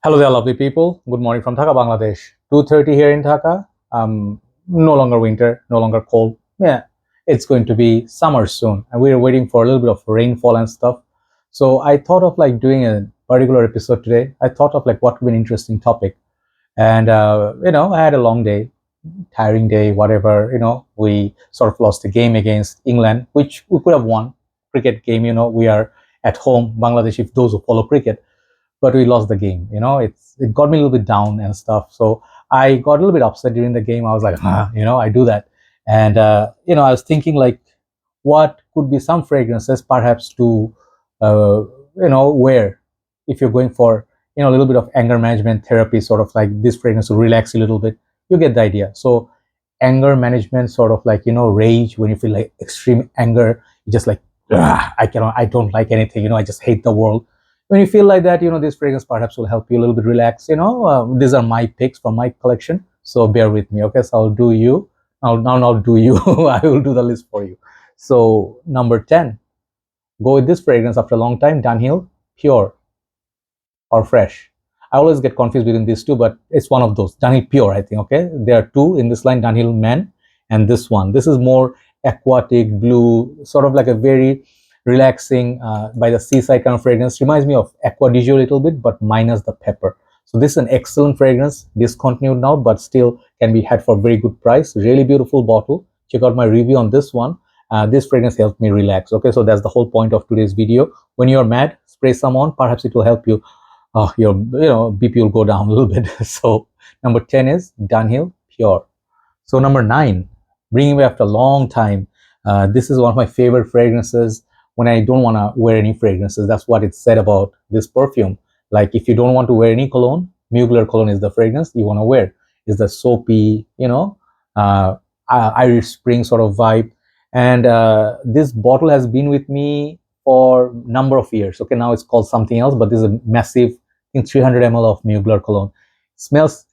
Hello there, lovely people. Good morning from Dhaka, Bangladesh. 2:30 here in Dhaka. No longer winter, no longer cold. Yeah, it's going to be summer soon, and we're waiting for a little bit of rainfall and stuff. So I thought of like doing a particular episode today. I thought of like what would be an interesting topic, and I had a long day, tiring day, whatever. We sort of lost a game against England, which we could have won. Cricket game. We are at home, Bangladesh. If those who follow cricket, but we lost the game. It got me a little bit down and stuff. So I got a little bit upset during the game. I was like, I do that. And I was thinking like, what could be some fragrances perhaps to wear if you're going for a little bit of anger management therapy, sort of like this fragrance to relax you a little bit. You get the idea. So anger management, sort of like rage, when you feel like extreme anger, you just like, I don't like anything, I just hate the world. When you feel like that, this fragrance perhaps will help you a little bit relax. These are my picks from my collection, so bear with me. Okay, so I'll do you. Now do you. I will do the list for you. So number 10, go with this fragrance after a long time, Dunhill Pure or Fresh. I always get confused between these two, but it's one of those. Dunhill Pure, I think. Okay, there are two in this line, Dunhill Men and this one. This is more aquatic blue, sort of like a very relaxing by the seaside kind of fragrance. Reminds me of Aqua di Gio a little bit, but minus the pepper. So this is an excellent fragrance, discontinued now, but still can be had for a very good price. Really beautiful bottle. Check out my review on this one. This fragrance helped me relax. Okay, so that's the whole point of today's video. When you're mad, spray some on. Perhaps it will help you. Your BP will go down a little bit. So number 10 is Dunhill Pure. So number 9, bringing me after a long time. This is one of my favorite fragrances when I don't want to wear any fragrances. That's what it said about this perfume. Like if you don't want to wear any cologne, Mugler Cologne is the fragrance you want to wear. It's the soapy, Irish Spring sort of vibe. And this bottle has been with me for a number of years. Okay, now it's called something else, but this is a massive, I think 300 ml of Mugler Cologne. It smells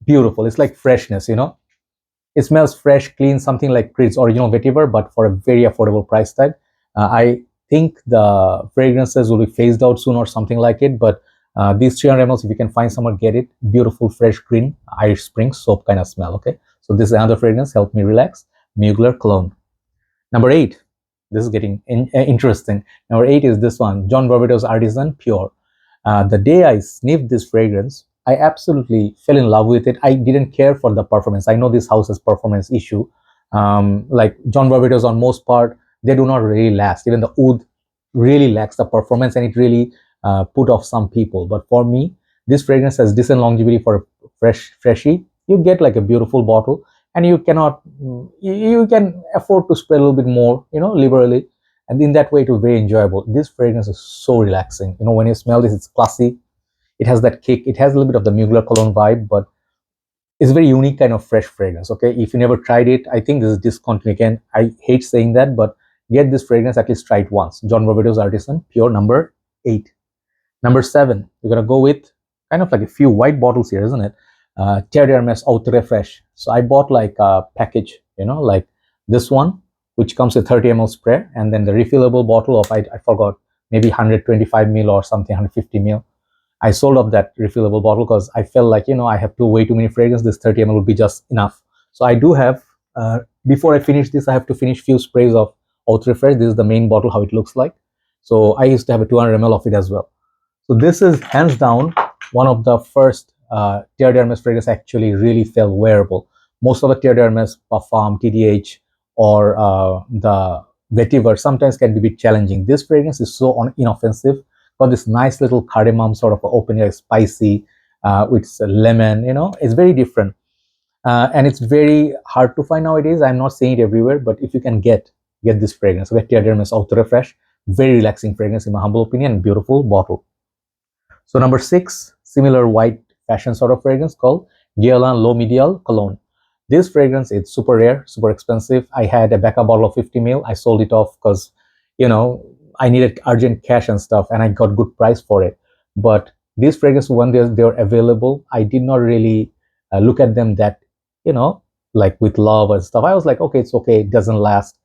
beautiful. It's like freshness, It smells fresh, clean, something like Creed's original vetiver, but for a very affordable price tag. I think the fragrances will be phased out soon or something like it, but these 300 ml, if you can find somewhere, get it. Beautiful, fresh, green, Irish Spring soap kind of smell, okay? So this is another fragrance, help me relax, Mugler Cologne. Number 8, this is getting interesting. Number 8 is this one, John Vervatos Artisan Pure. The day I sniffed this fragrance, I absolutely fell in love with it. I didn't care for the performance. I know this house has performance issue. Like John Vervatos, on most part, they do not really last. Even the oud really lacks the performance, and it really put off some people. But for me, this fragrance has decent longevity for a freshie. You get like a beautiful bottle, and you can afford to spend a little bit more, liberally. And in that way, it was very enjoyable. This fragrance is so relaxing. When you smell this, it's classy. It has that kick. It has a little bit of the Mugler Cologne vibe, but it's a very unique kind of fresh fragrance. Okay, if you never tried it, I think this is discontinued again. I hate saying that, but get this fragrance, at least try it once. John Vervatos Artisan Pure, number 8. Number 7, we're gonna go with kind of like a few white bottles here, isn't it? Terre Eau Tres Fraiche. So I bought like a package, like this one, which comes with 30 ml spray, and then the refillable bottle of, I forgot, maybe 125 ml or something, 150 ml. I sold up that refillable bottle because I felt like, I have way too many fragrances. This 30 ml would be just enough. So I do have, before I finish this, I have to finish few sprays of Eau Tres Fraiche. This is the main bottle, how it looks like. So I used to have a 200 ml of it as well. So this is hands down one of the first Terre d'Hermès fragrance actually really felt wearable. Most of the Terre d'Hermès, Parfum, TDH, or the vetiver sometimes can be a bit challenging. This fragrance is so inoffensive. Got this nice little cardamom sort of opening, spicy, with lemon, it's very different. And it's very hard to find nowadays. I'm not saying it everywhere, but if you can get this fragrance, okay, Terre d'Hermès Eau Tres Fraiche, very relaxing fragrance in my humble opinion, beautiful bottle. So number 6, similar white fashion sort of fragrance called Guerlain L'Homme Cologne. This fragrance is super rare, super expensive. I had a backup bottle of 50 ml. I sold it off because, I needed urgent cash and stuff, and I got good price for it. But these fragrances, when they're available, I did not really look at them that, like with love and stuff. I was like, okay, it's okay, it doesn't last.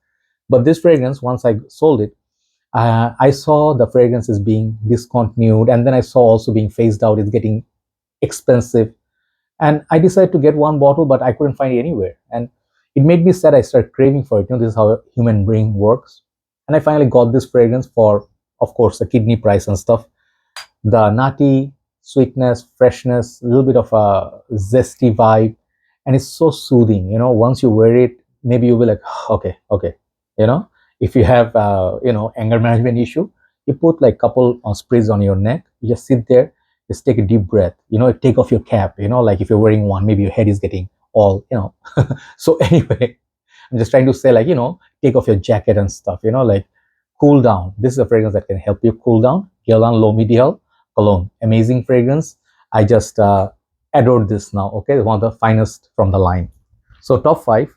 But this fragrance, once I sold it, I saw the fragrances being discontinued, and then I saw also being phased out. It's getting expensive. And I decided to get one bottle, but I couldn't find it anywhere. And it made me sad. I started craving for it. This is how a human brain works. And I finally got this fragrance for, of course, the kidney price and stuff. The nutty sweetness, freshness, a little bit of a zesty vibe, and it's so soothing. Once you wear it, maybe you'll be like, okay, okay. If you have anger management issue, you put like couple of sprays on your neck. You just sit there, just take a deep breath. Take off your cap. Like if you're wearing one, maybe your head is getting all. So anyway, I'm just trying to say, like, take off your jacket and stuff. Like cool down. This is a fragrance that can help you cool down. Guerlain L'Homme Cologne, amazing fragrance. I just adored this now. Okay, one of the finest from the line. So top 5.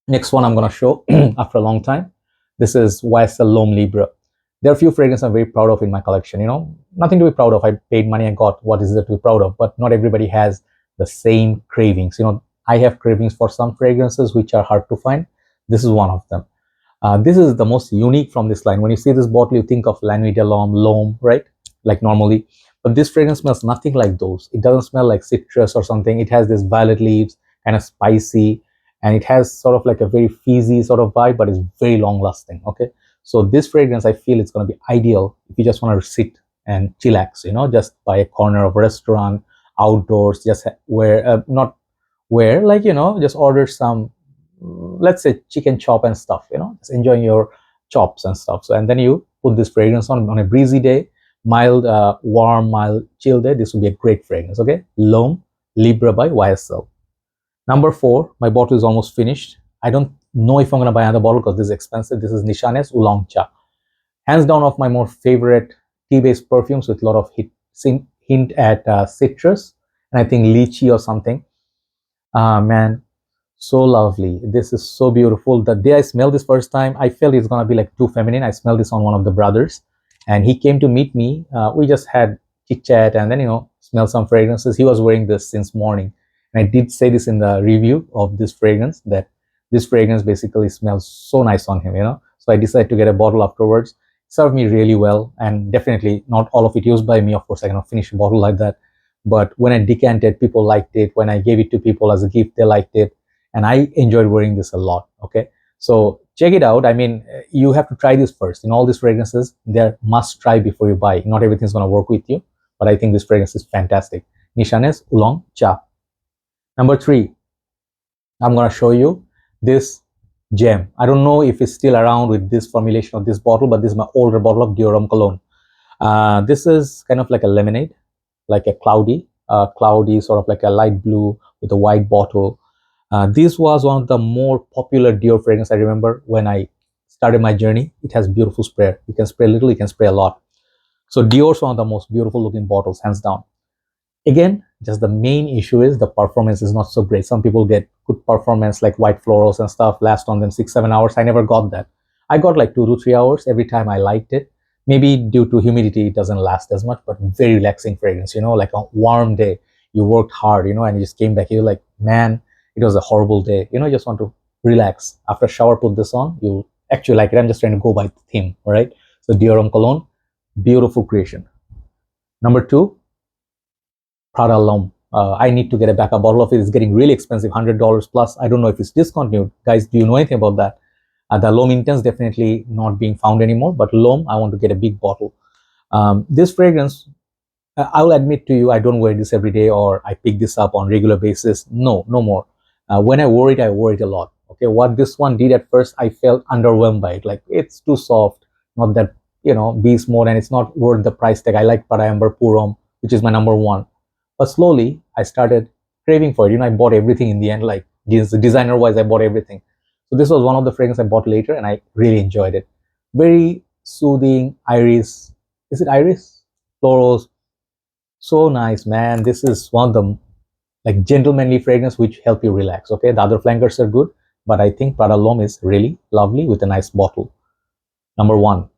Next one I'm gonna show after a long time. This is YSL L'Homme Libre. There are a few fragrances I'm very proud of in my collection. Nothing to be proud of. I paid money and got what is there to be proud of. But not everybody has the same cravings. I have cravings for some fragrances which are hard to find. This is one of them. This is the most unique from this line. When you see this bottle, you think of La Nuit de L'Homme, right? Like normally, but this fragrance smells nothing like those. It doesn't smell like citrus or something. It has this violet leaves, kind of spicy, and it has sort of like a very fizzy sort of vibe, but it's very long lasting. Okay, so this fragrance, I feel it's going to be ideal if you just want to sit and chillax, just by a corner of a restaurant, outdoors, just just order some, let's say, chicken chop and stuff, just enjoying your chops and stuff. So, and then you put this fragrance on a breezy day, mild, warm, mild, chill day. This would be a great fragrance. Okay, L'Homme Libre by YSL. Number 4, my bottle is almost finished. I don't know if I'm gonna buy another bottle because this is expensive. This is Nishane Wulong Cha, hands down of my more favorite tea-based perfumes with a lot of hint at citrus and I think lychee or something. Man, so lovely. This is so beautiful. The day I smelled this first time, I felt it's gonna be like too feminine. I smelled this on one of the brothers, and he came to meet me. We just had chit chat and then smell some fragrances. He was wearing this since morning, and I did say this in the review of this fragrance, that this fragrance basically smells so nice on him. So I decided to get a bottle afterwards. It served me really well, and definitely not all of it used by me. Of course, I cannot finish a bottle like that. But when I decanted, people liked it. When I gave it to people as a gift, they liked it. And I enjoyed wearing this a lot. Okay, so check it out. I mean, you have to try this first. In all these fragrances, they're must try before you buy. Not everything's going to work with you, but I think this fragrance is fantastic. Nishane Wulong Cha. Number 3, I'm going to show you this gem. I don't know if it's still around with this formulation of this bottle, but this is my older bottle of Dior Cologne. This is kind of like a lemonade, like a cloudy sort of like a light blue with a white bottle. This was one of the more popular Dior fragrance. I remember when I started my journey. It has beautiful spray. You can spray a little, you can spray a lot. So Dior is one of the most beautiful looking bottles, hands down. Again, just the main issue is the performance is not so great. Some people get good performance like white florals and stuff, last on them 6-7 hours. I never got that. I got like 2 to 3 hours every time. I liked it. Maybe due to humidity, it doesn't last as much, but very relaxing fragrance. Like a warm day, you worked hard, and you just came back. You're like, man, it was a horrible day. You just want to relax. After a shower, put this on. You actually like it. I'm just trying to go by the theme, all right? So Dior Cologne, beautiful creation. Number 2, Prada L'Homme. I need to get a backup bottle of it. It's getting really expensive, $100 plus. I don't know if it's discontinued. Guys, do you know anything about that? The L'Homme Intense definitely not being found anymore, but L'Homme, I want to get a big bottle. This fragrance, I will admit to you, I don't wear this every day or I pick this up on regular basis. No more. When I wore it a lot. Okay, what this one did at first, I felt underwhelmed by it. Like, it's too soft, not that, beast mode, and it's not worth the price tag. I like Prada Amber Pure, which is my number 1. But slowly, I started craving for it. I bought everything in the end, like designer-wise, I bought everything. So this was one of the fragrances I bought later, and I really enjoyed it. Very soothing, iris. Is it iris? Florals. So nice, man. This is one of the like gentlemanly fragrance which help you relax. Okay, the other flankers are good, but I think Prada L'Homme is really lovely with a nice bottle. Number 1.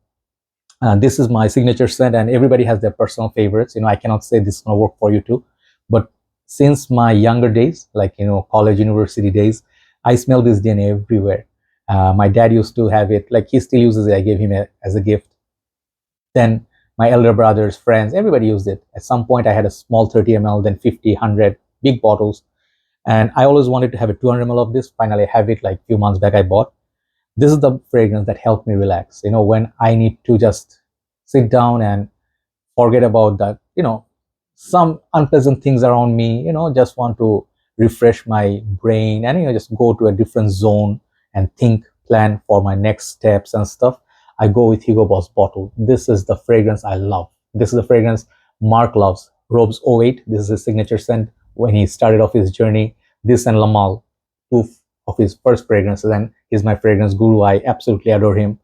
This is my signature scent, and everybody has their personal favorites. I cannot say this is gonna work for you too, but since my younger days, like college, university days, I smell this DNA everywhere. My dad used to have it, like he still uses it. I gave him as a gift. Then my elder brothers, friends, everybody used it. At some point I had a small 30 ml, then 50, 100, big bottles, and I always wanted to have a 200 ml of this. Finally I have it, like few months back I bought. This is the fragrance that helped me relax, when I need to just sit down and forget about that, some unpleasant things around me, just want to refresh my brain and just go to a different zone and think, plan for my next steps and stuff. I go with Hugo Boss bottle. This is the fragrance I love. This is the fragrance Mark loves. Robes '08. This is his signature scent when he started off his journey. This and Lamal, two of his first fragrances, and he's my fragrance guru. I absolutely adore him.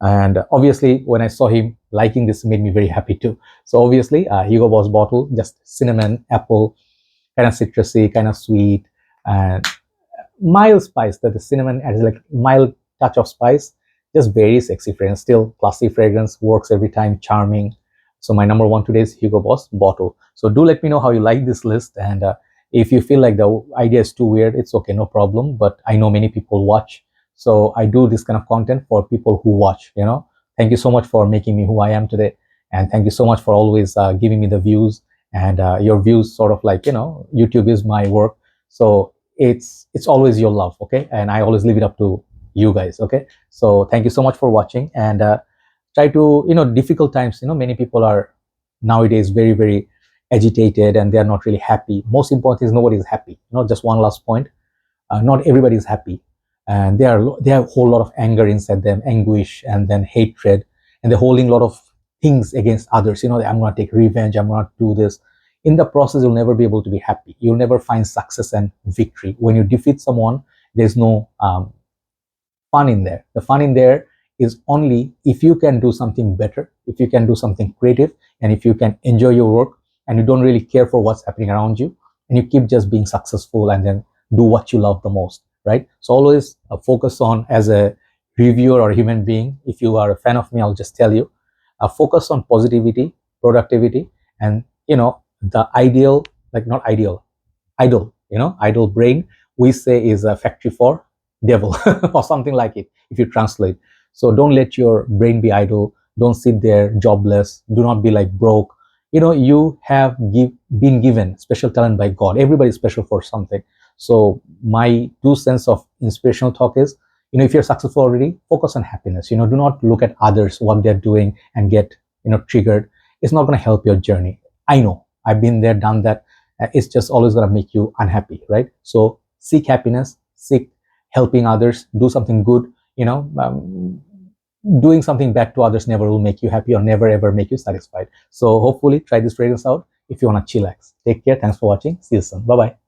And obviously when I saw him liking this, made me very happy too. So obviously Hugo Boss bottle, just cinnamon, apple, kind of citrusy, kind of sweet, and mild spice. That the cinnamon adds like mild touch of spice. Just very sexy fragrance, still classy fragrance, works every time, charming. So my number one today is Hugo Boss bottle. So do let me know how you like this list, and if you feel like the idea is too weird, it's okay, no problem. But I know many people watch, so I do this kind of content for people who watch. Thank you so much for making me who I am today, and thank you so much for always giving me the views. And your views, sort of like, YouTube is my work, so it's always your love, okay? And I always leave it up to you guys, okay? So thank you so much for watching, and try to, difficult times, many people are nowadays very, very agitated, and they are not really happy. Most important is nobody is happy. Just one last point, not everybody is happy, and they have a whole lot of anger inside them, anguish, and then hatred, and they're holding a lot of things against others. I'm going to take revenge, I'm going to do this. In the process, you'll never be able to be happy. You'll never find success and victory. When you defeat someone, there's no fun in there. The fun in there is only if you can do something better, if you can do something creative, and if you can enjoy your work, and you don't really care for what's happening around you, and you keep just being successful, and then do what you love the most, right? So always focus on, as a reviewer or human being, if you are a fan of me, I'll just tell you, focus on positivity, productivity, and the ideal, like not ideal, idle, idle brain, we say, is a factory for devil or something like it, if you translate. So don't let your brain be idle. Don't sit there jobless. Do not be like broke. You have been given special talent by God. Everybody's special for something. So my 2 cents of inspirational talk is, if you're successful already, focus on happiness. Do not look at others, what they're doing, and get triggered. It's not going to help your journey. I know, I've been there, done that. It's just always going to make you unhappy, right? So seek happiness, seek helping others, do something good. Doing something bad to others never will make you happy, or never ever make you satisfied. So hopefully try this fragrance out if you want to chillax. Take care. Thanks for watching. See you soon. Bye bye.